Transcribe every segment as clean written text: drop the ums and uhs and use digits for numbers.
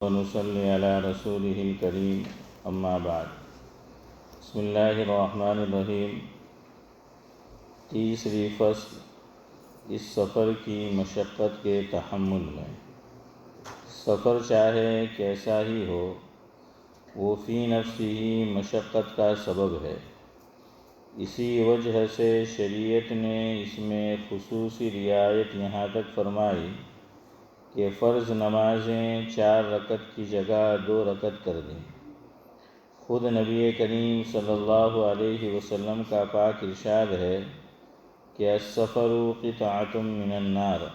ونصلي على رسوله الكريم اما بعد بسم اللہ الرحمن الرحیم۔ تیسری فصل اس سفر کی مشقت کے تحمل میں۔ سفر چاہے کیسا ہی ہو وہ فی نفسی ہی مشقت کا سبب ہے۔ اسی وجہ سے شریعت نے اس میں خصوصی رعایت یہاں تک فرمائی کہ فرض نمازیں 4 رکعت کی جگہ 2 رکعت کر دیں۔ خود نبی کریم صلی اللہ علیہ وسلم کا پاک ارشاد ہے کہ السفر قطعۃ من النار،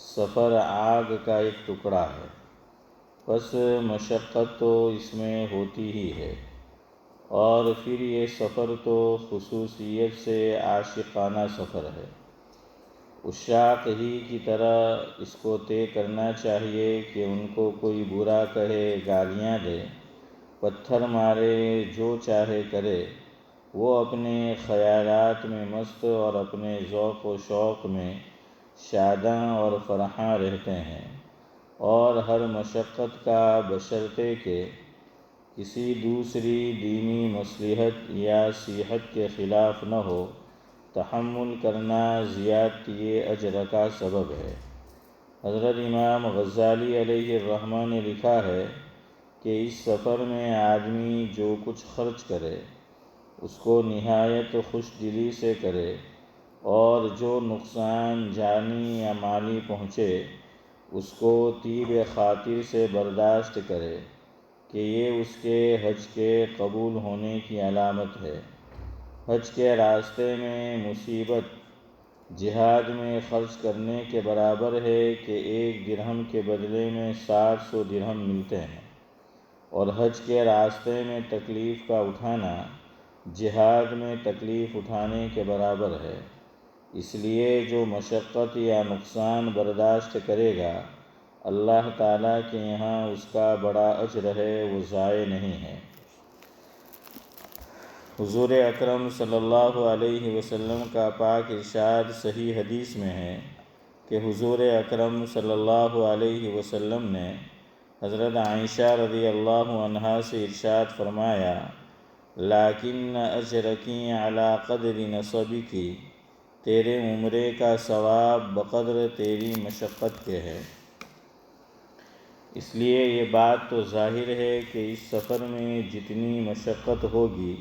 سفر آگ کا ایک ٹکڑا ہے، پس مشقت تو اس میں ہوتی ہی ہے، اور پھر یہ سفر تو خصوصیت سے عاشقانہ سفر ہے۔ عشاق ہی کی طرح اس کو طے کرنا چاہیے کہ ان کو کوئی برا کہے، گالیاں دے، پتھر مارے، جو چاہے کرے، وہ اپنے خیالات میں مست اور اپنے ذوق و شوق میں شاداں اور فرحاں رہتے ہیں، اور ہر مشقت کا بشرطے کہ کسی دوسری دینی مصلحت یا صحت کے خلاف نہ ہو، تحمل کرنا زیادتی اجر کا سبب ہے۔ حضرت امام غزالی علیہ الرحمہ نے لکھا ہے کہ اس سفر میں آدمی جو کچھ خرچ کرے اس کو نہایت خوش دلی سے کرے، اور جو نقصان جانی یا مالی پہنچے اس کو طیب خاطر سے برداشت کرے کہ یہ اس کے حج کے قبول ہونے کی علامت ہے۔ حج کے راستے میں مصیبت جہاد میں خرچ کرنے کے برابر ہے کہ 1 درہم کے بدلے میں 700 درہم ملتے ہیں، اور حج کے راستے میں تکلیف کا اٹھانا جہاد میں تکلیف اٹھانے کے برابر ہے۔ اس لیے جو مشقت یا نقصان برداشت کرے گا، اللہ تعالیٰ کے یہاں اس کا بڑا اجر ہے، وہ ضائع نہیں ہے۔ حضور اکرم صلی اللہ علیہ وسلم کا پاک ارشاد صحیح حدیث میں ہے کہ حضور اکرم صلی اللہ علیہ وسلم نے حضرت عائشہ رضی اللہ عنہا سے ارشاد فرمایا، لیکن اجرکی علی قدر نصبکی، تیرے عمرے کا ثواب بقدر تیری مشقت کے ہے۔ اس لیے یہ بات تو ظاہر ہے کہ اس سفر میں جتنی مشقت ہوگی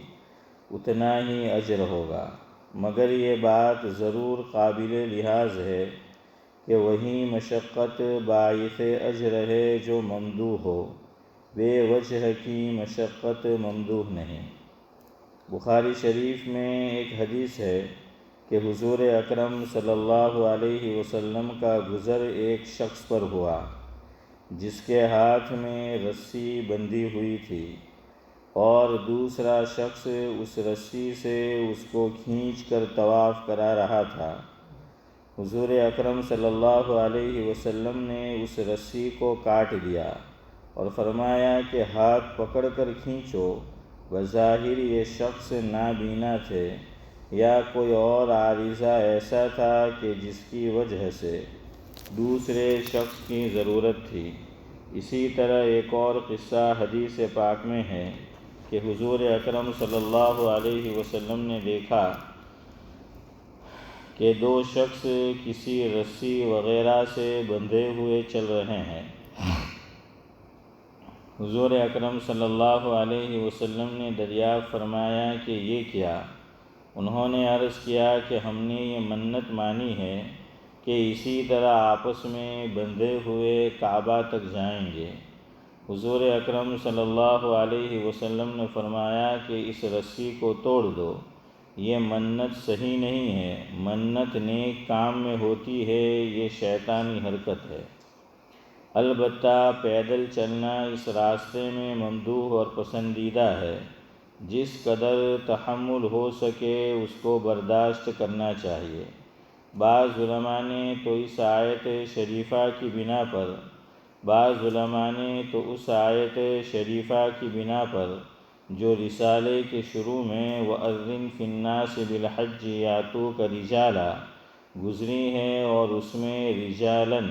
اتنا ہی اجر ہوگا، مگر یہ بات ضرور قابل لحاظ ہے کہ وہی مشقت باعث اجر ہے جو ممدوح ہو، بے وجہ کی مشقت ممدوح نہیں۔ بخاری شریف میں ایک حدیث ہے کہ حضور اکرم صلی اللہ علیہ وسلم کا گزر ایک شخص پر ہوا جس کے ہاتھ میں رسی بندھی ہوئی تھی، اور دوسرا شخص اس رسی سے اس کو کھینچ کر طواف کرا رہا تھا۔ حضور اکرم صلی اللہ علیہ وسلم نے اس رسی کو کاٹ دیا اور فرمایا کہ ہاتھ پکڑ کر کھینچو۔ بظاہر یہ شخص نابینا تھے یا کوئی اور عارضہ ایسا تھا کہ جس کی وجہ سے دوسرے شخص کی ضرورت تھی۔ اسی طرح ایک اور قصہ حدیث پاک میں ہے کہ حضور اکرم صلی اللہ علیہ وسلم نے دیکھا کہ 2 شخص کسی رسی وغیرہ سے بندھے ہوئے چل رہے ہیں۔ حضور اکرم صلی اللہ علیہ وسلم نے دریافت فرمایا کہ یہ کیا؟ انہوں نے عرض کیا کہ ہم نے یہ منت مانی ہے کہ اسی طرح آپس میں بندھے ہوئے کعبہ تک جائیں گے۔ حضور اکرم صلی اللہ علیہ وسلم نے فرمایا کہ اس رسی کو توڑ دو، یہ منت صحیح نہیں ہے، منت نیک کام میں ہوتی ہے، یہ شیطانی حرکت ہے۔ البتہ پیدل چلنا اس راستے میں ممدوح اور پسندیدہ ہے، جس قدر تحمل ہو سکے اس کو برداشت کرنا چاہیے۔ بعض علماء نے تو اس آیت شریفہ کی بنا پر اس آیت شریفہ کی بنا پر جو رسالے کے شروع میں وَأَذِّن فِي النَّاسِ بِالْحَجِّ يَأْتُوكَ رِجَالًا گزری ہے، اور اس میں رجالن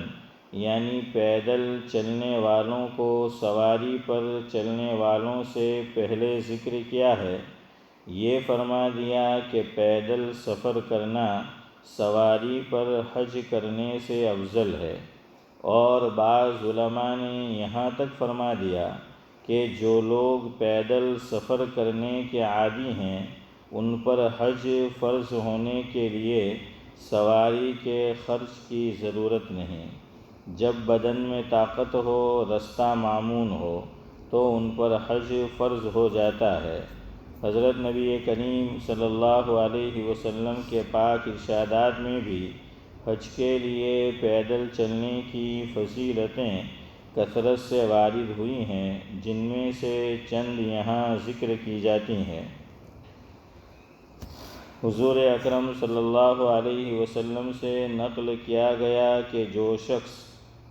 یعنی پیدل چلنے والوں کو سواری پر چلنے والوں سے پہلے ذکر کیا ہے، یہ فرما دیا کہ پیدل سفر کرنا سواری پر حج کرنے سے افضل ہے۔ اور بعض علماء نے یہاں تک فرما دیا کہ جو لوگ پیدل سفر کرنے کے عادی ہیں ان پر حج فرض ہونے کے لیے سواری کے خرچ کی ضرورت نہیں۔ جب بدن میں طاقت ہو، رستہ معمون ہو تو ان پر حج فرض ہو جاتا ہے۔ حضرت نبی کریم صلی اللہ علیہ وسلم کے پاک ارشادات میں بھی حج کے لیے پیدل چلنے کی فضیلتیں کثرت سے وارد ہوئی ہیں، جن میں سے چند یہاں ذکر کی جاتی ہیں۔ حضور اکرم صلی اللہ علیہ وسلم سے نقل کیا گیا کہ جو شخص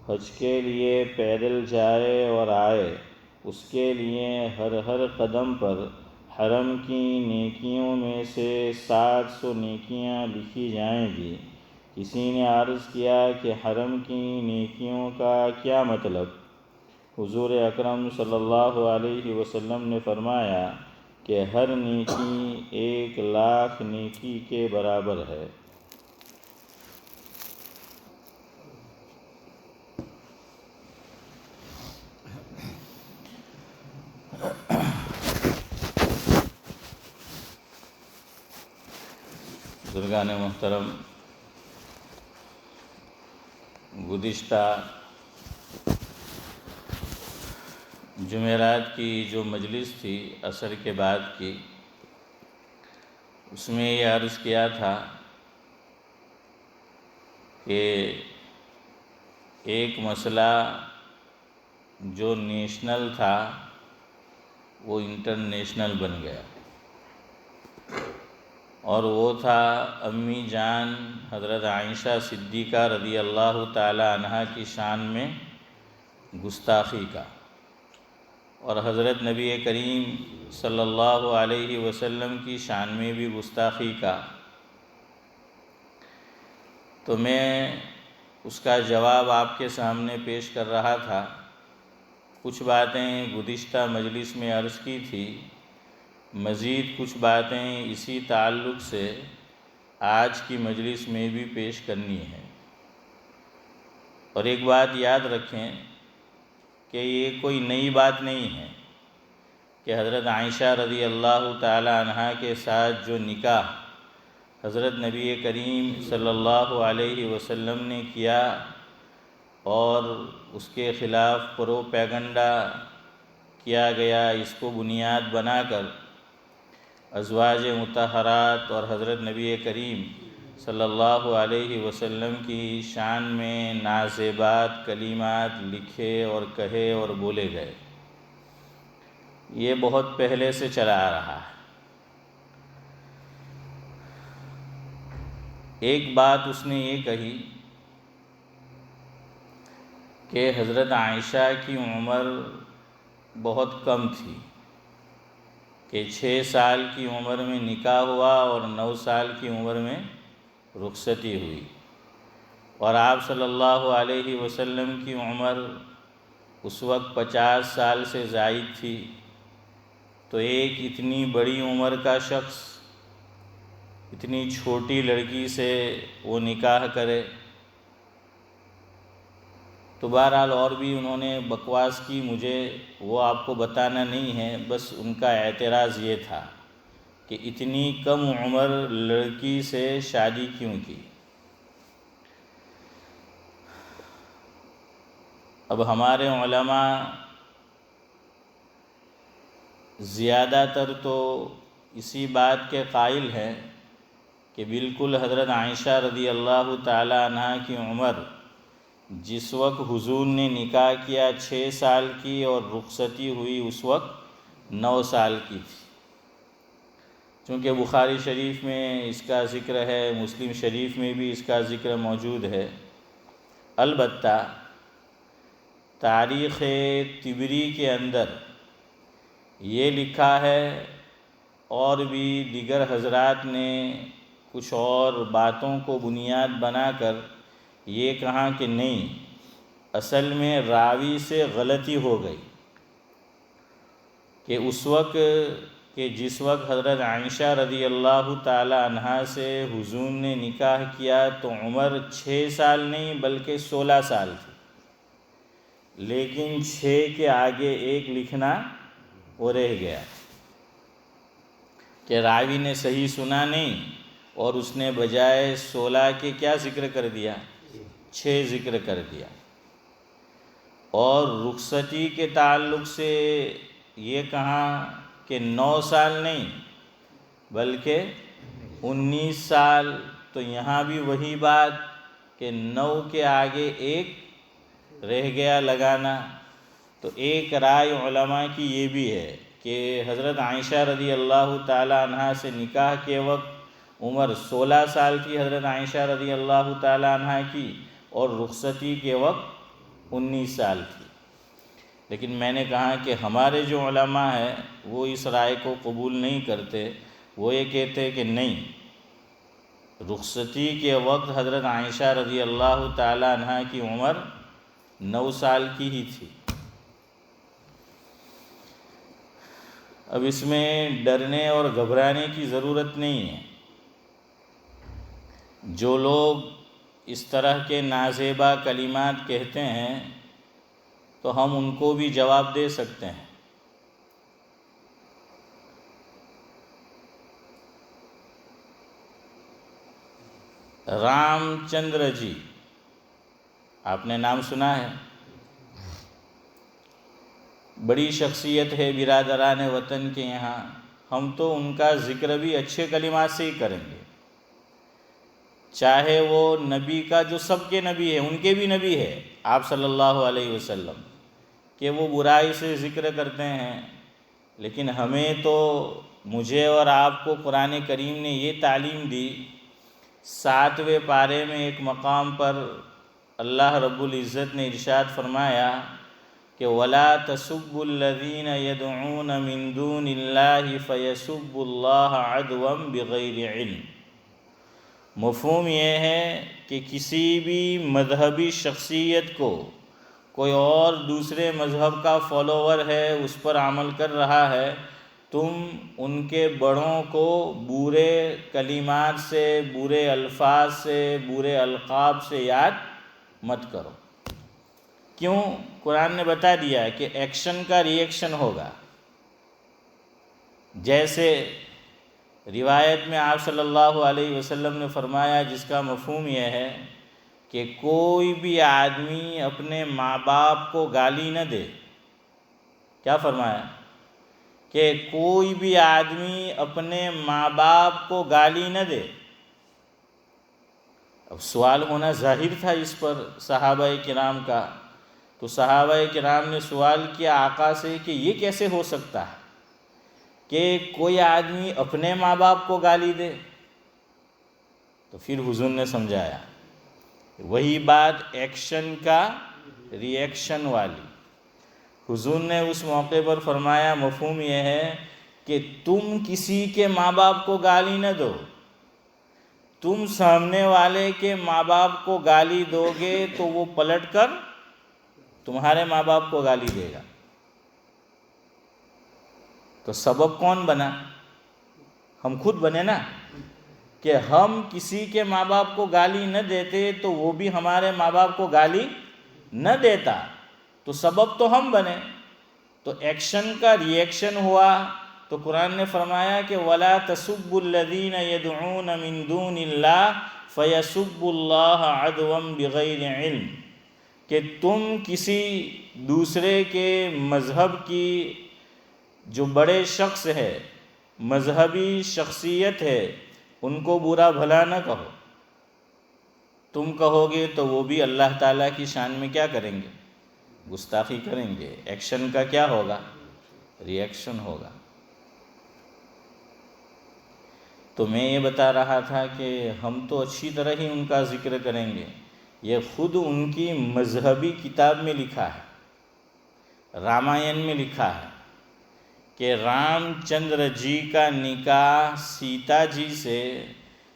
حج کے لیے پیدل جائے اور آئے، اس کے لیے ہر قدم پر حرم کی نیکیوں میں سے 700 نیکیاں لکھی جائیں گی۔ کسی نے عرض کیا کہ حرم کی نیکیوں کا کیا مطلب؟ حضور اکرم صلی اللہ علیہ وسلم نے فرمایا کہ ہر نیکی 1,00,000 نیکی کے برابر ہے۔ بزرگان محترم، گزشتہ جمعرات کی جو مجلس تھی عصر کے بعد کی، اس میں یہ عرض کیا تھا کہ ایک مسئلہ جو نیشنل تھا وہ انٹرنیشنل بن گیا، اور وہ تھا امی جان حضرت عائشہ صدیقہ رضی اللہ تعالی عنہا کی شان میں گستاخی کا، اور حضرت نبی کریم صلی اللہ علیہ وسلم کی شان میں بھی گستاخی کا۔ تو میں اس کا جواب آپ کے سامنے پیش کر رہا تھا۔ کچھ باتیں گزشتہ مجلس میں عرض کی تھی، مزید کچھ باتیں اسی تعلق سے آج کی مجلس میں بھی پیش کرنی ہے۔ اور ایک بات یاد رکھیں کہ یہ کوئی نئی بات نہیں ہے کہ حضرت عائشہ رضی اللہ تعالی عنہا کے ساتھ جو نکاح حضرت نبی کریم صلی اللہ علیہ وسلم نے کیا اور اس کے خلاف پروپیگنڈا کیا گیا، اس کو بنیاد بنا کر ازواج مطہرات اور حضرت نبی کریم صلی اللہ علیہ وسلم کی شان میں نازیبات کلمات لکھے اور کہے اور بولے گئے، یہ بہت پہلے سے چلا آ رہا ہے۔ ایک بات اس نے یہ کہی کہ حضرت عائشہ کی عمر بہت کم تھی، کہ 6 سال کی عمر میں نکاح ہوا اور 9 سال کی عمر میں رخصتی ہوئی، اور آپ صلی اللہ علیہ وسلم کی عمر اس وقت 50 سال سے زائد تھی۔ تو ایک اتنی بڑی عمر کا شخص اتنی چھوٹی لڑکی سے وہ نکاح کرے، تو بہرحال اور بھی انہوں نے بکواس کی، مجھے وہ آپ کو بتانا نہیں ہے، بس ان کا اعتراض یہ تھا کہ اتنی کم عمر لڑکی سے شادی کیوں کی۔ اب ہمارے علماء زیادہ تر تو اسی بات کے قائل ہیں کہ بالکل حضرت عائشہ رضی اللہ تعالی عنہا کی عمر جس وقت حضور نے نکاح کیا 6 سال کی اور رخصتی ہوئی اس وقت 9 سال کی تھی، چونکہ بخاری شریف میں اس کا ذکر ہے، مسلم شریف میں بھی اس کا ذکر موجود ہے۔ البتہ تاریخ طبری کے اندر یہ لکھا ہے، اور بھی دیگر حضرات نے کچھ اور باتوں کو بنیاد بنا کر یہ کہا کہ نہیں، اصل میں راوی سے غلطی ہو گئی کہ اس وقت کہ جس وقت حضرت عائشہ رضی اللہ تعالی عنہا سے حضور نے نکاح کیا تو عمر 6 سال نہیں بلکہ 16 سال تھی، لیکن 6 کے آگے 1 لکھنا وہ رہ گیا کہ راوی نے صحیح سنا نہیں، اور اس نے بجائے 16 کے کیا ذکر کر دیا، 6 ذکر کر دیا۔ اور رخصتی کے تعلق سے یہ کہا کہ 9 سال نہیں بلکہ 19 سال، تو یہاں بھی وہی بات کہ 9 کے آگے 1 رہ گیا لگانا۔ تو ایک رائے علماء کی یہ بھی ہے کہ حضرت عائشہ رضی اللہ تعالی عنہا سے نکاح کے وقت عمر 16 سال تھی حضرت عائشہ رضی اللہ تعالی عنہا کی، اور رخصتی کے وقت 19 سال تھی۔ لیکن میں نے کہا کہ ہمارے جو علماء ہیں وہ اس رائے کو قبول نہیں کرتے، وہ یہ کہتے کہ نہیں، رخصتی کے وقت حضرت عائشہ رضی اللہ تعالی عنہا کی عمر 9 سال کی ہی تھی۔ اب اس میں ڈرنے اور گھبرانے کی ضرورت نہیں ہے۔ جو لوگ اس طرح کے نازیبا کلمات کہتے ہیں تو ہم ان کو بھی جواب دے سکتے ہیں۔ رام چندر جی، آپ نے نام سنا ہے، بڑی شخصیت ہے برادران وطن کے یہاں، ہم تو ان کا ذکر بھی اچھے کلمات سے ہی کریں گے، چاہے وہ نبی کا جو سب کے نبی ہے، ان کے بھی نبی ہے آپ صلی اللہ علیہ وسلم، کہ وہ برائی سے ذکر کرتے ہیں، لیکن ہمیں تو، مجھے اور آپ کو قرآن کریم نے یہ تعلیم دی۔ 7ویں پارے میں ایک مقام پر اللہ رب العزت نے ارشاد فرمایا کہ وَلَا تَسُبُّوا الَّذِينَ يَدْعُونَ مِن دُونِ اللَّهِ فَيَسُبُّوا اللَّهَ عَدْوًا بِغَيْرِ عِلْمٍ۔ مفہوم یہ ہے کہ کسی بھی مذہبی شخصیت کو کوئی اور دوسرے مذہب کا فالوور ہے، اس پر عمل کر رہا ہے، تم ان کے بڑوں کو برے کلمات سے، برے الفاظ سے، برے القاب سے یاد مت کرو۔ کیوں؟ قرآن نے بتا دیا ہے کہ ایکشن کا ری ایکشن ہوگا۔ جیسے روایت میں آپ صلی اللہ علیہ وسلم نے فرمایا، جس کا مفہوم یہ ہے کہ کوئی بھی آدمی اپنے ماں باپ کو گالی نہ دے۔ کیا فرمایا؟ کہ کوئی بھی آدمی اپنے ماں باپ کو گالی نہ دے۔ اب سوال ہونا ظاہر تھا اس پر صحابہ کرام کا، تو صحابہ کرام نے سوال کیا آقا سے کہ یہ کیسے ہو سکتا ہے کہ کوئی آدمی اپنے ماں باپ کو گالی دے؟ تو پھر حضور نے سمجھایا، وہی بات ایکشن کا ری ایکشن والی۔ حضور نے اس موقع پر فرمایا، مفہوم یہ ہے کہ تم کسی کے ماں باپ کو گالی نہ دو، تم سامنے والے کے ماں باپ کو گالی دو گے تو وہ پلٹ کر تمہارے ماں باپ کو گالی دے گا۔ تو سبب کون بنا؟ ہم خود بنے نا، کہ ہم کسی کے ماں باپ کو گالی نہ دیتے تو وہ بھی ہمارے ماں باپ کو گالی نہ دیتا، تو سبب تو ہم بنے۔ تو ایکشن کا ری ایکشن ہوا، تو قرآن نے فرمایا کہ وَلَا تَسُبُّوا الَّذِينَ يَدْعُونَ مِن دُونِ اللَّهِ فَيَسُبُّوا اللَّهَ عَدْوًا بِغَيْرِ عِلْمٍ، کہ تم کسی دوسرے کے مذہب کی جو بڑے شخص ہے، مذہبی شخصیت ہے، ان کو برا بھلا نہ کہو۔ تم کہو گے تو وہ بھی اللہ تعالیٰ کی شان میں کیا کریں گے؟ گستاخی کریں گے۔ ایکشن کا کیا ہوگا؟ ری ایکشن ہوگا۔ تو میں یہ بتا رہا تھا کہ ہم تو اچھی طرح ہی ان کا ذکر کریں گے، یہ خود ان کی مذہبی کتاب میں لکھا ہے، رامائن میں لکھا ہے کہ رام چندر جی کا نکاح سیتا جی سے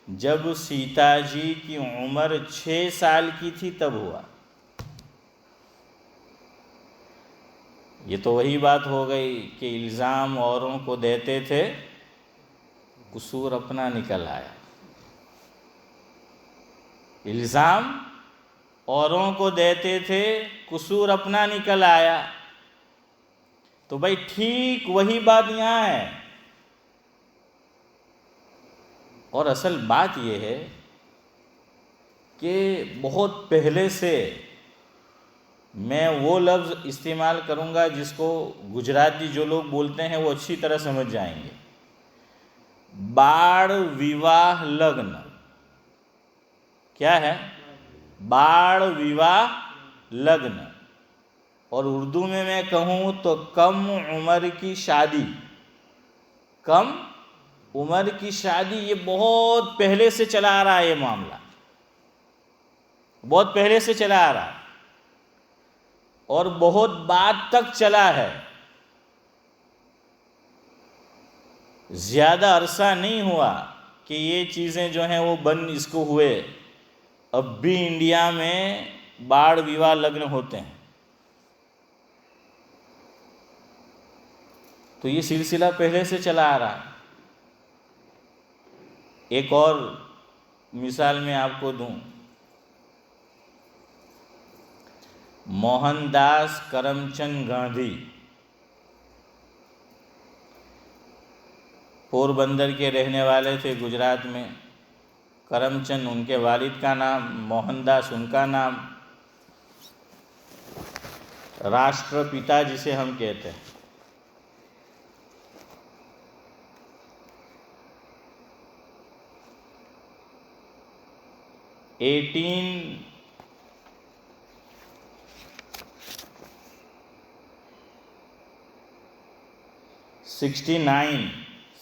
جب سیتا جی کی عمر 6 سال کی تھی تب ہوا۔ یہ تو وہی بات ہو گئی کہ الزام اوروں کو دیتے تھے، قصور اپنا نکل آیا۔ الزام اوروں کو دیتے تھے، قصور اپنا نکل آیا۔ تو بھائی ٹھیک وہی بات یہاں ہے، اور اصل بات یہ ہے کہ بہت پہلے سے میں وہ لفظ استعمال کروں گا جس کو گجراتی جو لوگ بولتے ہیں وہ اچھی طرح سمجھ جائیں گے۔ باڑ ویواہ لگن کیا ہے؟ باڑ ویواہ لگن، اور اردو میں کہوں تو کم عمر کی شادی۔ کم عمر کی شادی، یہ بہت پہلے سے چلا آ رہا ہے، یہ معاملہ بہت پہلے سے چلا آ رہا ہے اور بہت بعد تک چلا ہے۔ زیادہ عرصہ نہیں ہوا کہ یہ چیزیں جو ہیں وہ اس کو ہوئے۔ اب بھی انڈیا میں باڑ ویواہ لگن ہوتے ہیں۔ تو یہ سلسلہ پہلے سے چلا آ رہا ہے۔ ایک اور مثال میں آپ کو دوں، موہن داس کرم چند گاندھی پوربندر کے رہنے والے تھے، گجرات میں۔ کرم چند ان کے والد کا نام، موہن داس ان کا نام، راشٹر پتا جسے ہم کہتے ہیں۔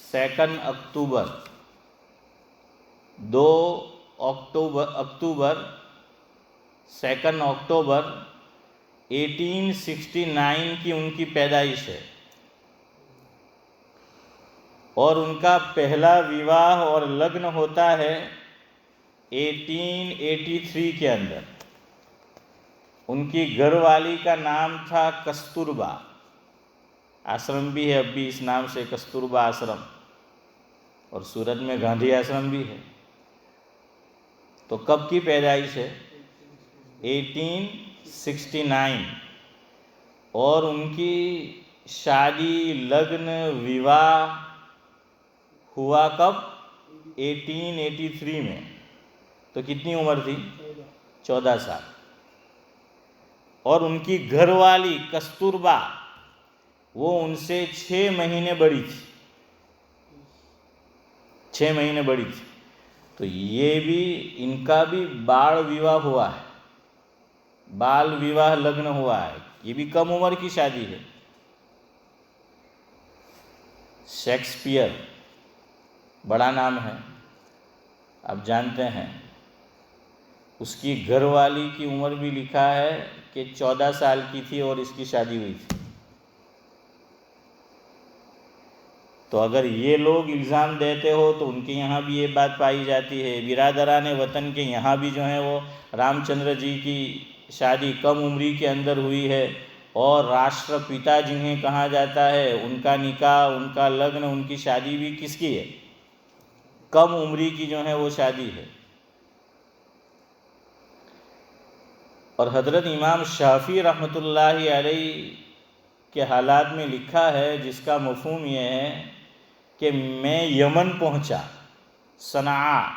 سیکنڈ اکتوبر 1869 کی ان کی پیدائش ہے، اور ان کا پہلا ویواہ اور لگن ہوتا ہے 1883 کے اندر۔ ان کی گھر والی کا نام تھا کستوربا، آشرم بھی ہے اب بھی اس نام سے، کستوربا آشرم، اور سورت میں گاندھی آشرم بھی ہے۔ تو کب کی پیدائش ہے؟ 1869، اور ان کی شادی لگن ویواہ ہوا کب؟ 1883 میں۔ تو کتنی عمر تھی؟ 14 سال۔ اور ان کی گھر والی کستوربا وہ ان سے 6 مہینے بڑی تھی، 6 مہینے بڑی تھی۔ تو یہ بھی ان کا بھی باڑ ویواہ ہوا ہے، بال ویواہ لگن ہوا ہے، یہ بھی کم عمر کی شادی ہے۔ شیکسپیئر بڑا نام ہے، آپ جانتے ہیں، اس کی گھر والی کی عمر بھی لکھا ہے کہ 14 سال کی تھی اور اس کی شادی ہوئی تھی۔ تو اگر یہ لوگ الزام دیتے ہو تو ان کے یہاں بھی یہ بات پائی جاتی ہے۔ برادران وطن کے یہاں بھی جو ہے وہ رام چندر جی کی شادی کم عمری کے اندر ہوئی ہے، اور راشٹر پتا جنہیں کہا جاتا ہے ان کا نکاح، ان کا لگن، ان کی شادی بھی کس کی ہے؟ کم عمری کی جو ہے وہ شادی ہے۔ اور حضرت امام شافعی رحمۃ اللہ علیہ کے حالات میں لکھا ہے، جس کا مفہوم یہ ہے کہ میں یمن پہنچا، صنعاء،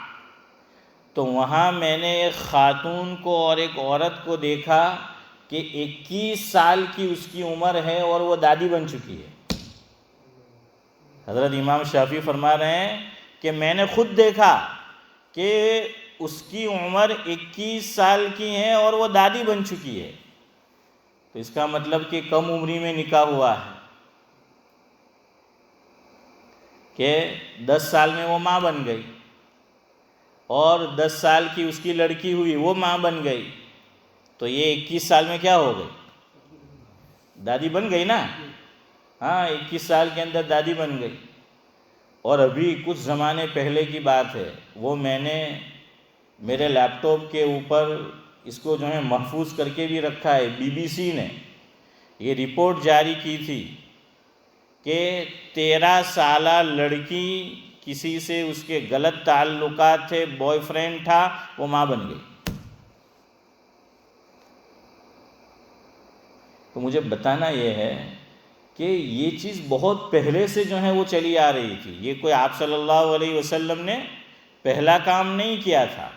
تو وہاں میں نے ایک خاتون کو اور ایک عورت کو دیکھا کہ 21 سال کی اس کی عمر ہے اور وہ دادی بن چکی ہے۔ حضرت امام شافعی فرما رہے ہیں کہ میں نے خود دیکھا کہ اس کی عمر 21 سال کی ہے اور وہ دادی بن چکی ہے۔ تو اس کا مطلب کہ کم عمری میں نکاح ہوا ہے، کہ 10 سال میں وہ ماں بن گئی، اور 10 سال کی اس کی لڑکی ہوئی، وہ ماں بن گئی، تو یہ 21 سال میں کیا ہو گئی؟ دادی بن گئی نا۔ ہاں، 21 سال کے اندر دادی بن گئی۔ اور ابھی کچھ زمانے پہلے کی بات ہے، وہ میں نے میرے لیپ ٹاپ کے اوپر اس کو جو ہے محفوظ کر کے بھی رکھا ہے، BBC نے یہ رپورٹ جاری کی تھی کہ 13 سالہ لڑکی کسی سے اس کے غلط تعلقات تھے، بوائے فرینڈ تھا، وہ ماں بن گئی۔ تو مجھے بتانا یہ ہے کہ یہ چیز بہت پہلے سے جو ہے وہ چلی آ رہی تھی، یہ کوئی آپ صلی اللہ علیہ وسلم نے پہلا کام نہیں کیا تھا،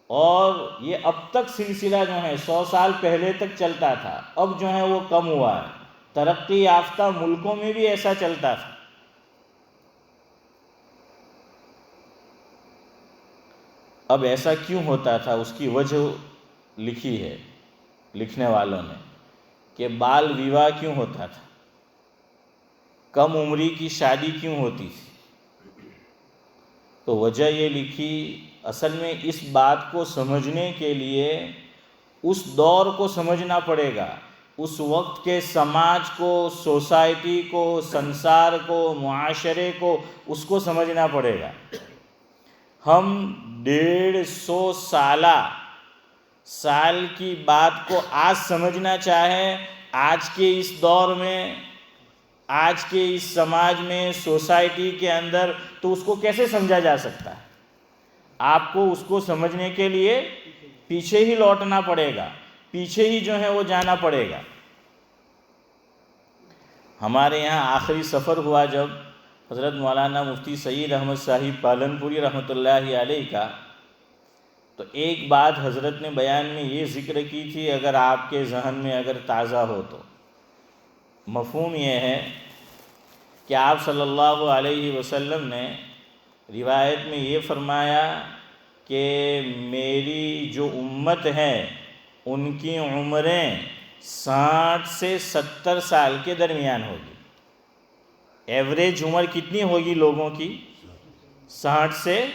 اور یہ اب تک سلسلہ جو ہے 100 سال پہلے تک چلتا تھا، اب جو ہے وہ کم ہوا ہے۔ ترقی یافتہ ملکوں میں بھی ایسا چلتا تھا۔ اب ایسا کیوں ہوتا تھا، اس کی وجہ لکھی ہے لکھنے والوں نے کہ بال ویواہ کیوں ہوتا تھا، کم عمری کی شادی کیوں ہوتی تھی۔ تو وجہ یہ لکھی، اصل میں اس بات کو سمجھنے کے لیے اس دور کو سمجھنا پڑے گا، اس وقت کے سماج کو، سوسائٹی کو، سنسار کو، معاشرے کو، اس کو سمجھنا پڑے گا۔ ہم 150 سال کی بات کو آج سمجھنا چاہیں، آج کے اس دور میں، آج کے اس سماج میں، سوسائٹی کے اندر، تو اس کو کیسے سمجھا جا سکتا ہے؟ آپ کو اس کو سمجھنے کے لیے پیچھے ہی لوٹنا پڑے گا، پیچھے ہی جو ہے وہ جانا پڑے گا۔ ہمارے یہاں آخری سفر ہوا جب حضرت مولانا مفتی سعید احمد صاحب پالنپوری رحمۃ اللہ علیہ کا، تو ایک بات حضرت نے بیان میں یہ ذکر کی تھی، اگر آپ کے ذہن میں اگر تازہ ہو تو مفہوم یہ ہے کہ آپ صلی اللہ علیہ وسلم نے روایت میں یہ فرمایا کہ میری جو امت ہے ان کی عمریں 60 سے 70 سال کے درمیان ہوگی۔ ایوریج عمر کتنی ہوگی لوگوں کی؟ 60 سے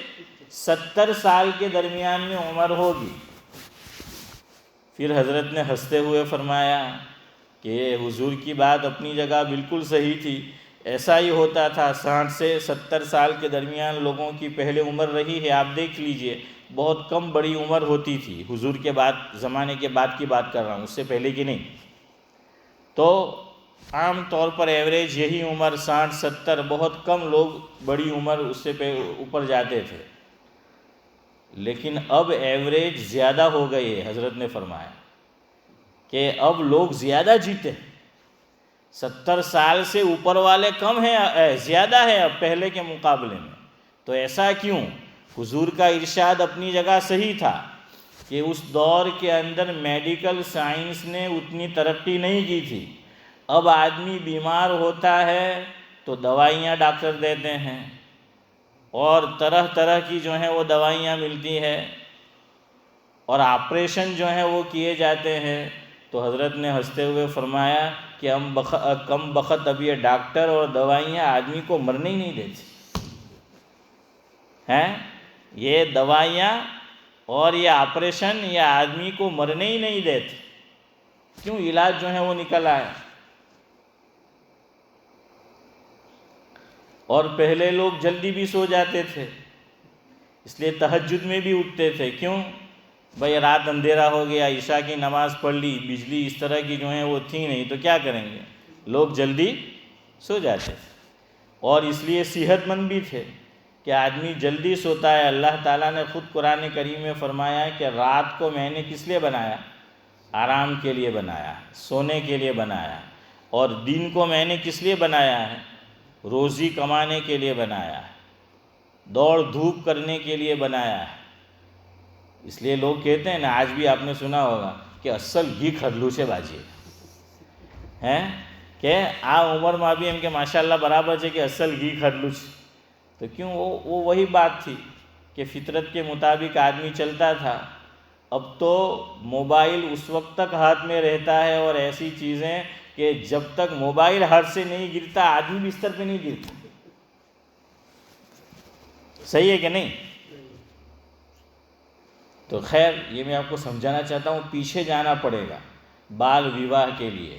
70 سال کے درمیان میں عمر ہوگی۔ پھر حضرت نے ہنستے ہوئے فرمایا کہ حضور کی بات اپنی جگہ بالکل صحیح تھی، ایسا ہی ہوتا تھا، 60 سے 70 سال کے درمیان لوگوں کی پہلے عمر رہی ہے۔ آپ دیکھ لیجئے، بہت کم بڑی عمر ہوتی تھی، حضور کے بعد زمانے کے بعد کی بات کر رہا ہوں، اس سے پہلے کی نہیں۔ تو عام طور پر ایوریج یہی عمر 60-70، بہت کم لوگ بڑی عمر اس سے اوپر جاتے تھے۔ لیکن اب ایوریج زیادہ ہو گئی ہے، حضرت نے فرمایا کہ اب لوگ زیادہ جیتے ہیں، 70 سال سے اوپر والے کم ہیں، زیادہ ہے اب پہلے کے مقابلے میں۔ تو ایسا کیوں؟ حضور کا ارشاد اپنی جگہ صحیح تھا کہ اس دور کے اندر میڈیکل سائنس نے اتنی ترقی نہیں کی تھی۔ اب آدمی بیمار ہوتا ہے تو دوائیاں ڈاکٹر دیتے ہیں، اور طرح طرح کی جو ہیں وہ دوائیاں ملتی ہیں، اور آپریشن جو ہیں وہ کیے جاتے ہیں۔ تو حضرت نے ہنستے ہوئے فرمایا کہ ہم کم بخت اب یہ ڈاکٹر اور دوائیاں آدمی کو مرنے ہی نہیں دیتی ہیں۔ یہ دوائیاں اور یہ آپریشن یہ آدمی کو مرنے ہی نہیں دیتے، کیوں؟ علاج جو ہے وہ نکل آیا۔ اور پہلے لوگ جلدی بھی سو جاتے تھے، اس لیے تہجد میں بھی اٹھتے تھے، کیوں؟ بھئی رات اندھیرا ہو گیا، عشاء کی نماز پڑھ لی، بجلی اس طرح کی جو ہیں وہ تھی نہیں، تو کیا کریں گے؟ لوگ جلدی سو جاتے تھے، اور اس لیے صحت مند بھی تھے کہ آدمی جلدی سوتا ہے۔ اللہ تعالیٰ نے خود قرآن کریم میں فرمایا ہے کہ رات کو میں نے کس لیے بنایا؟ آرام کے لیے بنایا، سونے کے لیے بنایا، اور دن کو میں نے کس لیے بنایا ہے؟ روزی کمانے کے لیے بنایا ہے، دوڑ دھوپ کرنے کے لیے بنایا ہے۔ اس لیے لوگ کہتے ہیں نا، آج بھی آپ نے سنا ہوگا کہ اصل گھی کھرلو سے باجی ہیں، کہ آ عمر ماں بھی ہم کے ماشاءاللہ برابر ہے کہ اصل گھی کھرلو سے۔ تو کیوں؟ وہ وہی بات تھی کہ فطرت کے مطابق آدمی چلتا تھا۔ اب تو موبائل اس وقت تک ہاتھ میں رہتا ہے، اور ایسی چیزیں کہ جب تک موبائل ہاتھ سے نہیں گرتا آدمی بستر پہ نہیں گرتا۔ صحیح ہے کہ نہیں؟ تو خیر، یہ میں آپ کو سمجھانا چاہتا ہوں، پیچھے جانا پڑے گا بال ویواہ کے لیے۔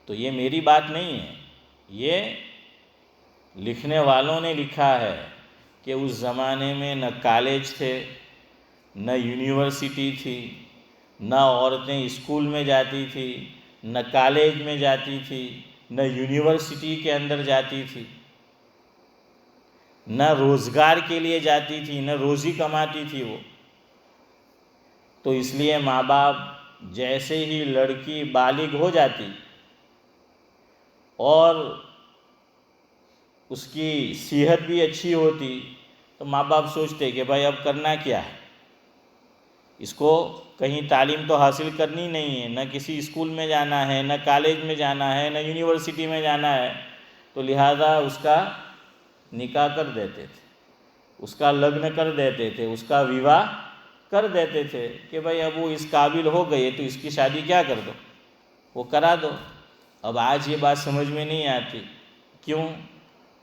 تو یہ میری بات نہیں ہے، یہ لکھنے والوں نے لکھا ہے کہ اس زمانے میں نہ کالج تھے، نہ یونیورسٹی تھی، نہ عورتیں اسکول میں جاتی تھی، نہ کالج میں جاتی تھی، نہ یونیورسٹی کے اندر جاتی تھی، نہ روزگار کے لیے جاتی تھی، نہ روزی کماتی تھی وہ. تو اس لیے ماں باپ جیسے ہی لڑکی بالغ ہو جاتی اور اس کی صحت بھی اچھی ہوتی تو ماں باپ سوچتے کہ بھائی اب کرنا کیا ہے، اس کو کہیں تعلیم تو حاصل کرنی نہیں ہے، نہ کسی اسکول میں جانا ہے، نہ کالج میں جانا ہے، نہ یونیورسٹی میں جانا ہے، تو لہٰذا اس کا نکاح کر دیتے تھے، اس کا لگن کر دیتے تھے، اس کا وواہ کر دیتے تھے کہ بھائی اب وہ اس قابل ہو گئے تو اس کی شادی کیا کر دو، وہ کرا دو. اب آج یہ بات سمجھ میں نہیں آتی. کیوں؟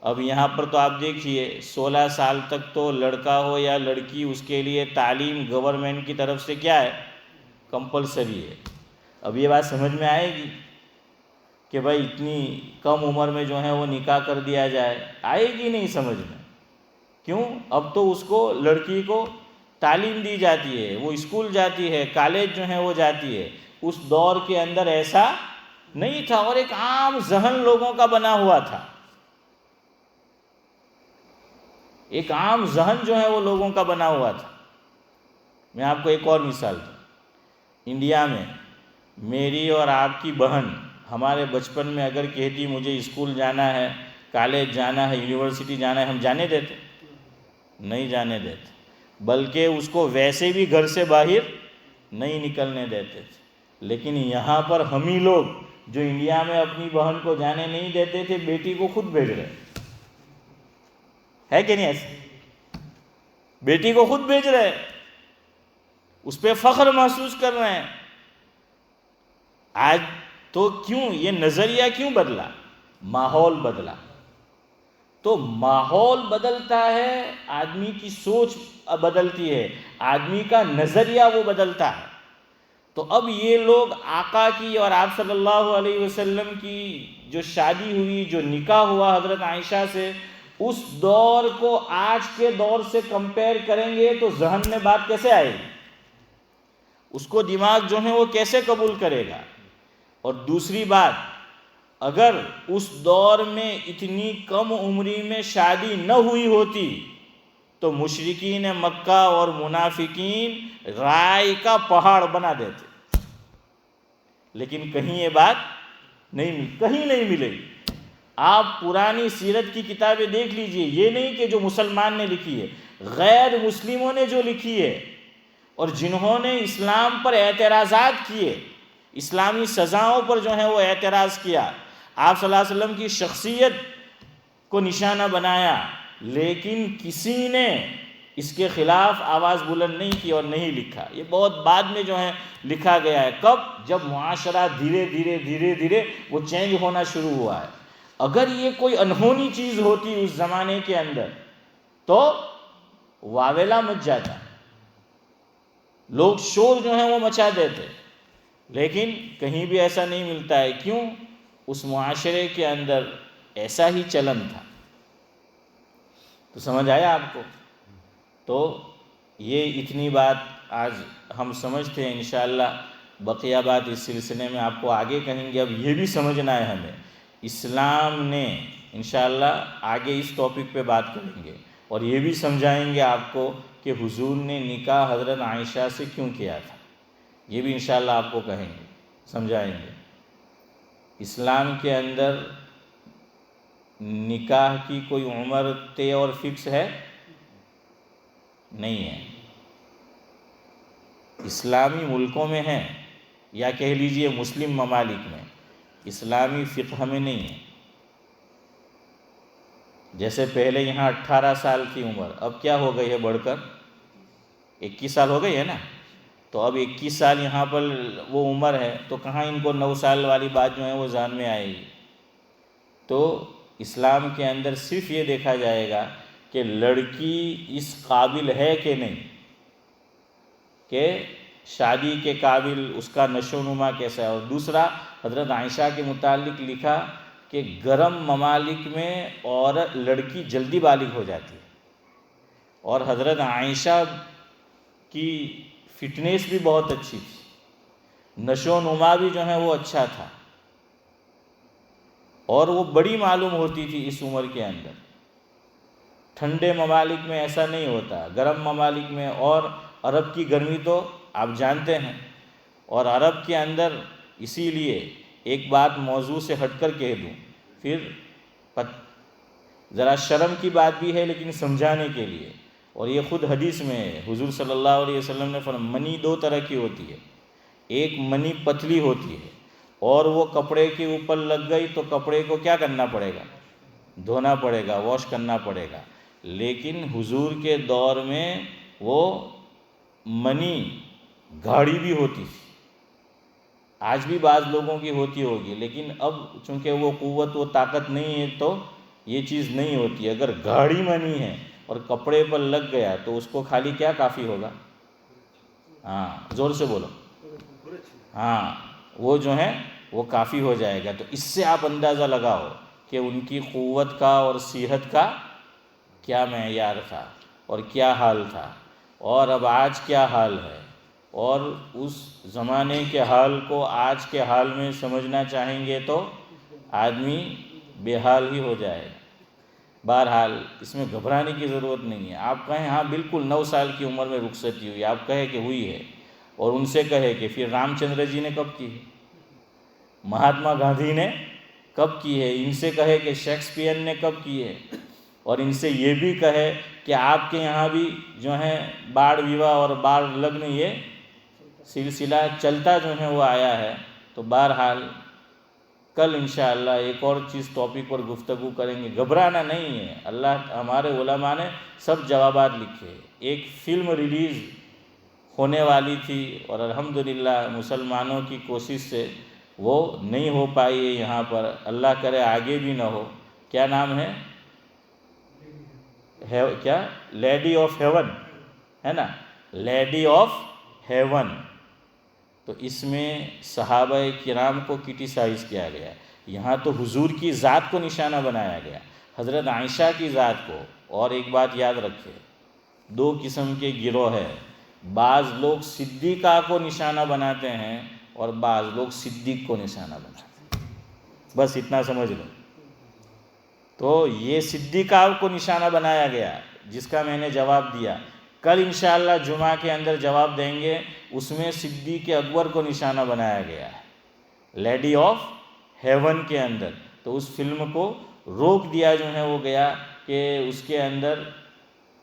اب یہاں پر تو آپ دیکھیے 16 سال تک تو لڑکا ہو یا لڑکی اس کے لیے تعلیم گورنمنٹ کی طرف سے کیا ہے، کمپلسری ہے. اب یہ بات سمجھ میں آئے گی کہ بھائی اتنی کم عمر میں جو ہے وہ نکاح کر دیا جائے؟ آئے گی نہیں سمجھ میں. کیوں؟ اب تو اس کو لڑکی کو تعلیم دی جاتی ہے، وہ اسکول جاتی ہے، کالج جو ہے وہ جاتی ہے. اس دور کے اندر ایسا نہیں تھا اور ایک عام ذہن لوگوں کا بنا ہوا تھا، ایک عام ذہن جو ہے وہ لوگوں کا بنا ہوا تھا. میں آپ کو ایک اور مثال دوں. انڈیا میں میری اور آپ کی بہن ہمارے بچپن میں اگر کہتی مجھے اسکول جانا ہے، کالج جانا ہے، یونیورسٹی جانا ہے، ہم جانے دیتے؟ نہیں جانے دیتے، بلکہ اس کو ویسے بھی گھر سے باہر نہیں نکلنے دیتے تھے. لیکن یہاں پر ہم ہی لوگ جو انڈیا میں اپنی بہن کو جانے نہیں دیتے تھے، بیٹی کو خود بھیج رہے ہے کہ نہیں؟ ایسے بیٹی کو خود بھیج رہے، اس پہ فخر محسوس کر رہے ہیں. آج تو کیوں یہ نظریہ کیوں بدلا؟ ماحول بدلا. تو ماحول بدلتا ہے، آدمی کی سوچ بدلتی ہے، آدمی کا نظریہ وہ بدلتا ہے. تو اب یہ لوگ آقا کی اور آپ صلی اللہ علیہ وسلم کی جو شادی ہوئی، جو نکاح ہوا حضرت عائشہ سے، اس دور کو آج کے دور سے کمپیئر کریں گے تو ذہن میں بات کیسے آئے گی؟ اس کو دماغ جو ہے وہ کیسے قبول کرے گا؟ اور دوسری بات، اگر اس دور میں اتنی کم عمری میں شادی نہ ہوئی ہوتی تو مشرکین مکہ اور منافقین رائے کا پہاڑ بنا دیتے. لیکن کہیں یہ بات کہیں نہیں ملے گی. آپ پرانی سیرت کی کتابیں دیکھ لیجئے، یہ نہیں کہ جو مسلمان نے لکھی ہے، غیر مسلموں نے جو لکھی ہے اور جنہوں نے اسلام پر اعتراضات کیے، اسلامی سزاؤں پر جو ہے وہ اعتراض کیا، آپ صلی اللہ علیہ وسلم کی شخصیت کو نشانہ بنایا، لیکن کسی نے اس کے خلاف آواز بلند نہیں کی اور نہیں لکھا. یہ بہت بعد میں جو ہے لکھا گیا ہے. کب؟ جب معاشرہ دھیرے دھیرے وہ چینج ہونا شروع ہوا ہے. اگر یہ کوئی انہونی چیز ہوتی اس زمانے کے اندر تو واویلا مچ جاتا، لوگ شور جو ہیں وہ مچا دیتے. لیکن کہیں بھی ایسا نہیں ملتا ہے. کیوں؟ اس معاشرے کے اندر ایسا ہی چلن تھا. تو سمجھ آیا آپ کو؟ تو یہ اتنی بات آج ہم سمجھتے ہیں. انشاءاللہ بقیہ بات اس سلسلے میں آپ کو آگے کہیں گے. اب یہ بھی سمجھنا ہے ہمیں، اسلام نے انشاءاللہ آگے اس ٹاپک پہ بات کریں گے اور یہ بھی سمجھائیں گے آپ کو کہ حضور نے نکاح حضرت عائشہ سے کیوں کیا تھا. یہ بھی انشاءاللہ آپ کو کہیں گے، سمجھائیں گے. اسلام کے اندر نکاح کی کوئی عمر طے اور فکس ہے؟ نہیں ہے. اسلامی ملکوں میں ہے یا کہہ لیجئے مسلم ممالک میں، اسلامی فقہ میں نہیں ہے. جیسے پہلے یہاں 18 سال کی عمر، اب کیا ہو گئی ہے بڑھ کر 21 سال ہو گئی ہے نا. تو اب 21 سال یہاں پر وہ عمر ہے، تو کہاں ان کو 9 سال والی بات جو ہے وہ ذہن میں آئے گی. تو اسلام کے اندر صرف یہ دیکھا جائے گا کہ لڑکی اس قابل ہے کہ نہیں، کہ شادی کے قابل، اس کا نشو و نما کیسا ہے. اور دوسرا حضرت عائشہ کے متعلق لکھا کہ گرم ممالک میں عورت لڑکی جلدی بالغ ہو جاتی ہے، اور حضرت عائشہ کی فٹنس بھی بہت اچھی تھی. نشو و نما بھی جو ہے وہ اچھا تھا، اور وہ بڑی معلوم ہوتی تھی اس عمر کے اندر۔ ٹھنڈے ممالک میں ایسا نہیں ہوتا، گرم ممالک میں، اور عرب کی گرمی تو آپ جانتے ہیں، اور عرب کے اندر اسی لیے ایک بات موضوع سے ہٹ کر کہہ دوں، پھر ذرا شرم کی بات بھی ہے لیکن سمجھانے کے لیے، اور یہ خود حدیث میں ہے، حضور صلی اللہ علیہ وسلم نے فرمایا منی دو طرح کی ہوتی ہے، ایک منی پتلی ہوتی ہے اور وہ کپڑے کے اوپر لگ گئی تو کپڑے کو کیا کرنا پڑے گا؟ دھونا پڑے گا، واش کرنا پڑے گا۔ لیکن حضور کے دور میں وہ منی گاڑھی بھی ہوتی تھی، آج بھی بعض لوگوں کی ہوتی ہوگی، لیکن اب چونکہ وہ قوت و طاقت نہیں ہے تو یہ چیز نہیں ہوتی۔ اگر گاڑھی منی ہے اور کپڑے پر لگ گیا تو اس کو خالی کیا کافی ہوگا؟ ہاں زور سے بولو، ہاں وہ جو ہے وہ کافی ہو جائے گا۔ تو اس سے آپ اندازہ لگاؤ کہ ان کی قوت کا اور صحت کا کیا معیار تھا اور کیا حال تھا، اور اب آج کیا حال ہے، اور اس زمانے کے حال کو آج کے حال میں سمجھنا چاہیں گے تو آدمی بے حال ہی ہو جائے گا۔ بہرحال اس میں گھبرانے کی ضرورت نہیں ہے۔ آپ کہیں ہاں بالکل 9 سال کی عمر میں رخصتی ہوئی، آپ کہیں کہ ہوئی ہے، اور ان سے کہے کہ پھر رام چندر جی نے کب کی ہے، مہاتما گاندھی نے کب کی ہے، ان سے کہے کہ شیکسپیئر نے کب کی ہے، اور ان سے یہ بھی کہے کہ آپ کے یہاں بھی جو ہے باڑ ویواہ اور باڑ لگن یہ سلسلہ چلتا جو ہے وہ آیا ہے۔ تو بہرحال کل انشاءاللہ ایک اور چیز ٹاپک پر گفتگو کریں گے۔ گھبرانا نہیں ہے، اللہ ہمارے علماء نے سب جوابات لکھے۔ ایک فلم ریلیز ہونے والی تھی اور الحمدللہ مسلمانوں کی کوشش سے وہ نہیں ہو پائی ہے یہاں پر، اللہ کرے آگے بھی نہ ہو۔ کیا نام ہے؟ کیا؟ لیڈی آف ہیون ہے نا، لیڈی آف ہیون۔ تو اس میں صحابہ کرام کو کرٹیسائز کیا گیا، یہاں تو حضور کی ذات کو نشانہ بنایا گیا، حضرت عائشہ کی ذات کو۔ اور ایک بات یاد رکھے، 2 قسم کے گروہ ہے، بعض لوگ صدیقہ کو نشانہ بناتے ہیں اور بعض لوگ صدیق کو نشانہ بناتے ہیں، بس اتنا سمجھ لو۔ تو یہ صدیقہ کو نشانہ بنایا گیا جس کا میں نے جواب دیا، کل انشاءاللہ جمعہ کے اندر جواب دیں گے، اس میں صدیق اکبر کو نشانہ بنایا گیا ہے لیڈی آف ہیون کے اندر۔ تو اس فلم کو روک دیا جو ہے وہ گیا کہ اس کے اندر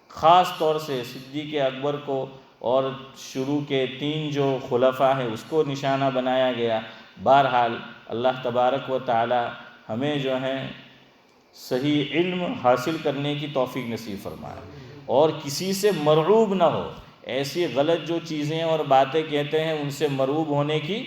خاص طور سے صدیق اکبر کو اور شروع کے 3 جو خلفاء ہیں اس کو نشانہ بنایا گیا۔ بہرحال اللہ تبارک و تعالی ہمیں جو ہے صحیح علم حاصل کرنے کی توفیق نصیب فرمائے، اور کسی سے مرعوب نہ ہو۔ ایسی غلط جو چیزیں اور باتیں کہتے ہیں ان سے مرعوب ہونے کی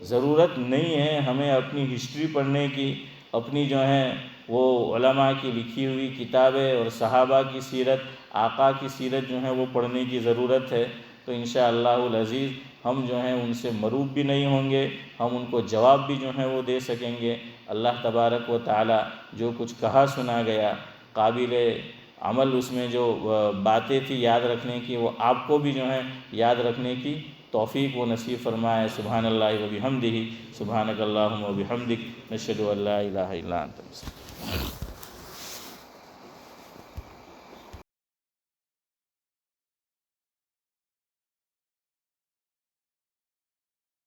ضرورت نہیں ہے۔ ہمیں اپنی ہسٹری پڑھنے کی، اپنی جو ہے وہ علماء کی لکھی ہوئی کتابیں اور صحابہ کی سیرت، آقا کی سیرت جو ہے وہ پڑھنے کی ضرورت ہے۔ تو انشاءاللہ العزیز ہم جو ہیں ان سے مرعوب بھی نہیں ہوں گے، ہم ان کو جواب بھی جو ہیں وہ دے سکیں گے۔ اللہ تبارک و تعالی جو کچھ کہا سنا گیا قابل عمل، اس میں جو باتیں تھی یاد رکھنے کی، وہ آپ کو بھی جو ہے یاد رکھنے کی توفیق و نصیب فرمائے۔ سبحان اللہ و بحمدہ، سبحانک اللہم و بحمدک، نشہد ان لا الہ الا انت۔